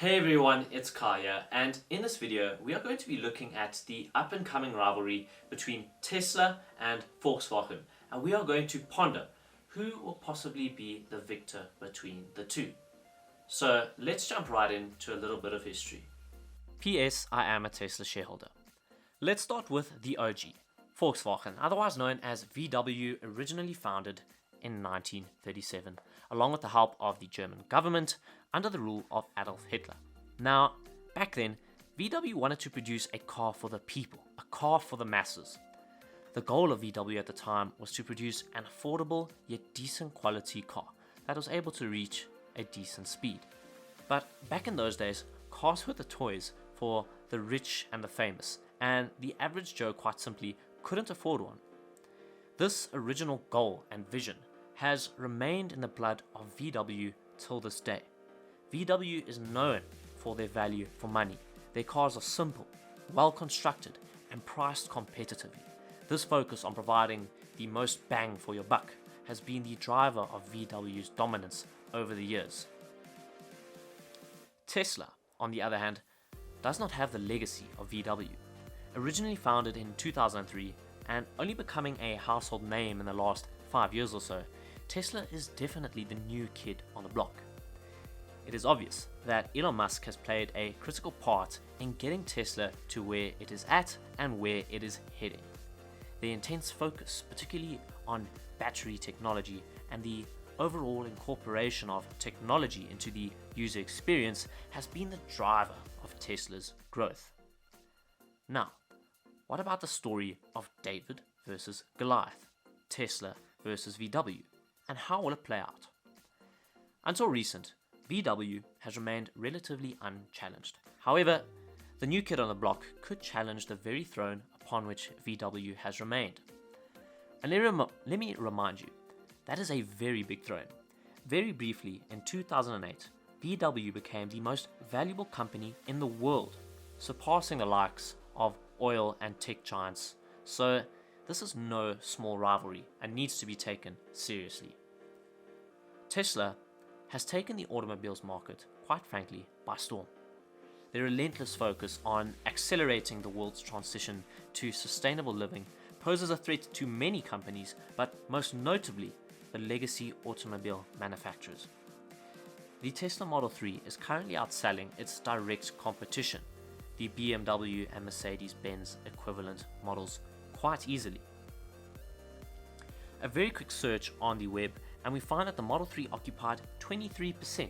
Hey everyone, it's Kaya, and in this video we are going to be looking at the up-and-coming rivalry between Tesla and Volkswagen, and we are going to ponder who will possibly be the victor between the two. So let's jump right into a little bit of history. P.S. I am a Tesla shareholder. Let's start with the OG, Volkswagen, otherwise known as VW, originally founded in 1937, along with the help of the German government under the rule of Adolf Hitler. Now, back then, VW wanted to produce a car for the people, a car for the masses. The goal of VW at the time was to produce an affordable yet decent quality car that was able to reach a decent speed. But back in those days, cars were the toys for the rich and the famous, and the average Joe quite simply couldn't afford one. This original goal and vision has remained in the blood of VW till this day. VW is known for their value for money. Their cars are simple, well constructed, and priced competitively. This focus on providing the most bang for your buck has been the driver of VW's dominance over the years. Tesla, on the other hand, does not have the legacy of VW. Originally founded in 2003 and only becoming a household name in the last 5 years or so, Tesla is definitely the new kid on the block. It is obvious that Elon Musk has played a critical part in getting Tesla to where it is at and where it is heading. The intense focus, particularly on battery technology and the overall incorporation of technology into the user experience, has been the driver of Tesla's growth. Now, what about the story of David versus Goliath, Tesla versus VW, and how will it play out? Until recent, VW has remained relatively unchallenged. However, the new kid on the block could challenge the very throne upon which VW has remained. And let me remind you, that is a very big throne. Very briefly, in 2008, VW became the most valuable company in the world, surpassing the likes of oil and tech giants. So this is no small rivalry and needs to be taken seriously. Tesla has taken the automobiles market, quite frankly, by storm. Their relentless focus on accelerating the world's transition to sustainable living poses a threat to many companies, but most notably the legacy automobile manufacturers. The Tesla Model 3 is currently outselling its direct competition, the BMW and Mercedes-Benz equivalent models, quite easily. A very quick search on the web and we find that the Model 3 occupied 23%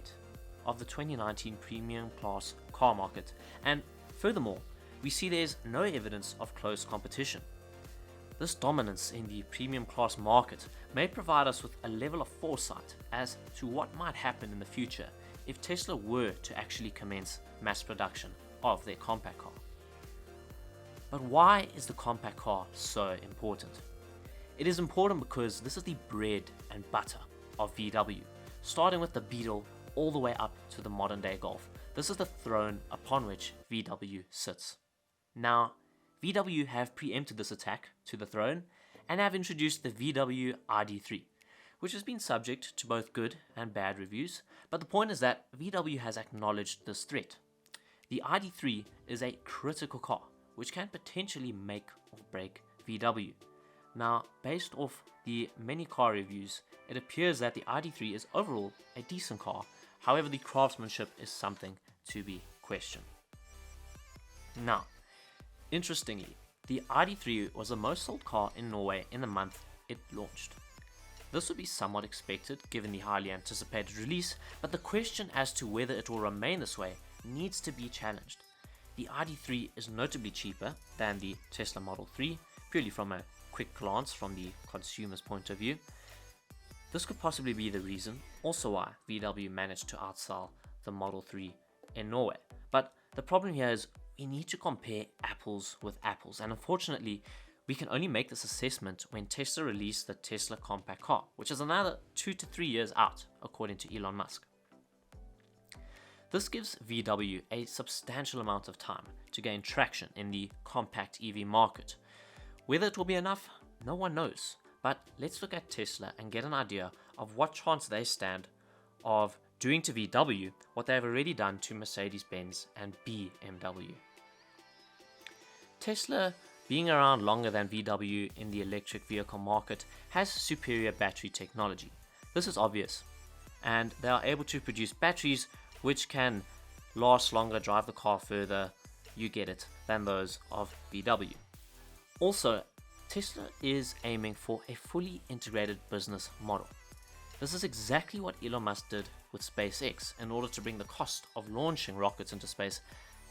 of the 2019 premium class car market, and furthermore, we see there's no evidence of close competition. This dominance in the premium class market may provide us with a level of foresight as to what might happen in the future if Tesla were to actually commence mass production of their compact car. But why is the compact car so important? It is important because this is the bread and butter of VW, starting with the Beetle all the way up to the modern day Golf. This is the throne upon which VW sits. Now, VW have preempted this attack to the throne and have introduced the VW ID3, which has been subject to both good and bad reviews, but the point is that VW has acknowledged this threat. The ID3 is a critical car, which can potentially make or break VW. Now, based off the many car reviews, it appears that the ID3 is overall a decent car. However, the craftsmanship is something to be questioned. Now, interestingly, the ID3 was the most sold car in Norway in the month it launched. This would be somewhat expected given the highly anticipated release, but the question as to whether it will remain this way needs to be challenged. The ID3 is notably cheaper than the Tesla Model 3, purely from a quick glance from the consumer's point of view. This could possibly be the reason also why VW managed to outsell the Model 3 in Norway. But the problem here is we need to compare apples with apples, and unfortunately we can only make this assessment when Tesla released the Tesla compact car, which is another 2 to 3 years out according to Elon Musk. This gives VW a substantial amount of time to gain traction in the compact EV market. Whether it will be enough, no one knows, but let's look at Tesla and get an idea of what chance they stand of doing to VW what they have already done to Mercedes-Benz and BMW. Tesla, being around longer than VW in the electric vehicle market, has superior battery technology. This is obvious, and they are able to produce batteries which can last longer, drive the car further, you get it, than those of VW. Also, Tesla is aiming for a fully integrated business model. This is exactly what Elon Musk did with SpaceX in order to bring the cost of launching rockets into space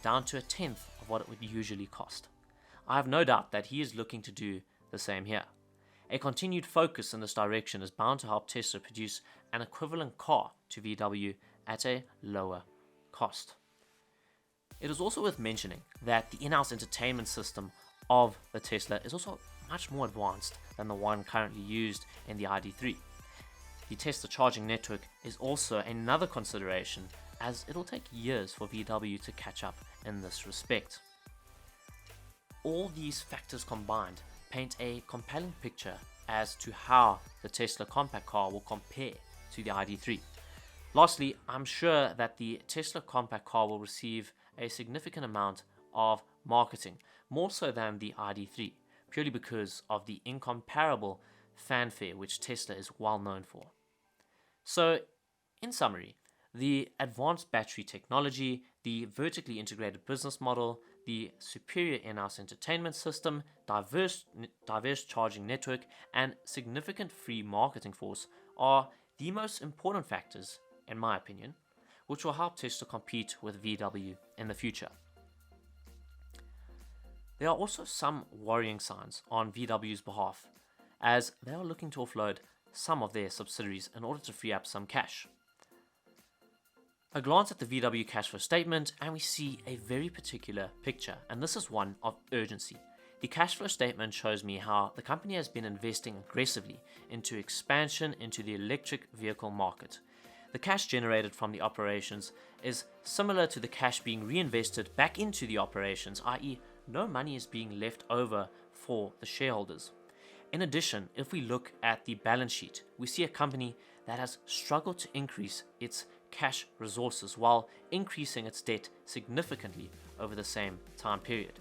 down to a tenth of what it would usually cost. I have no doubt that he is looking to do the same here. A continued focus in this direction is bound to help Tesla produce an equivalent car to VW at a lower cost. It is also worth mentioning that the in-house entertainment system of the Tesla is also much more advanced than the one currently used in the ID3. The Tesla charging network is also another consideration, as it'll take years for VW to catch up in this respect. All these factors combined paint a compelling picture as to how the Tesla compact car will compare to the ID3. Lastly, I'm sure that the Tesla compact car will receive a significant amount of marketing, more so than the ID3, purely because of the incomparable fanfare which Tesla is well known for. So, in summary, the advanced battery technology, the vertically integrated business model, the superior in-house entertainment system, diverse charging network, and significant free marketing force are the most important factors, in my opinion, which will help Tesla compete with VW in the future. There are also some worrying signs on VW's behalf, as they are looking to offload some of their subsidiaries in order to free up some cash. A glance at the VW cash flow statement and we see a very particular picture, and this is one of urgency. The cash flow statement shows me how the company has been investing aggressively into expansion into the electric vehicle market. The cash generated from the operations is similar to the cash being reinvested back into the operations, i.e., no money is being left over for the shareholders. In addition, if we look at the balance sheet, we see a company that has struggled to increase its cash resources while increasing its debt significantly over the same time period.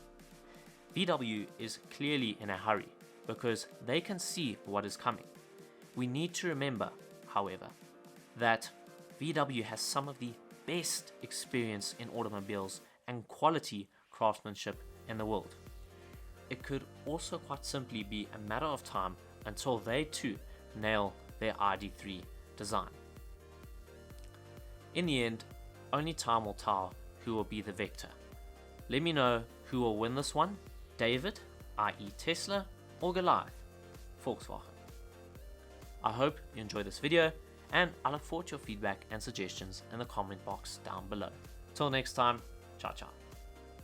VW is clearly in a hurry because they can see what is coming. We need to remember, however, that VW has some of the best experience in automobiles and quality craftsmanship in the world. It could also quite simply be a matter of time until they too nail their ID3 design. In the end, only time will tell who will be the victor. Let me know who will win this one, David, i.e. Tesla, or Goliath, Volkswagen. I hope you enjoyed this video, and I look forward to your feedback and suggestions in the comment box down below. Till next time, ciao ciao.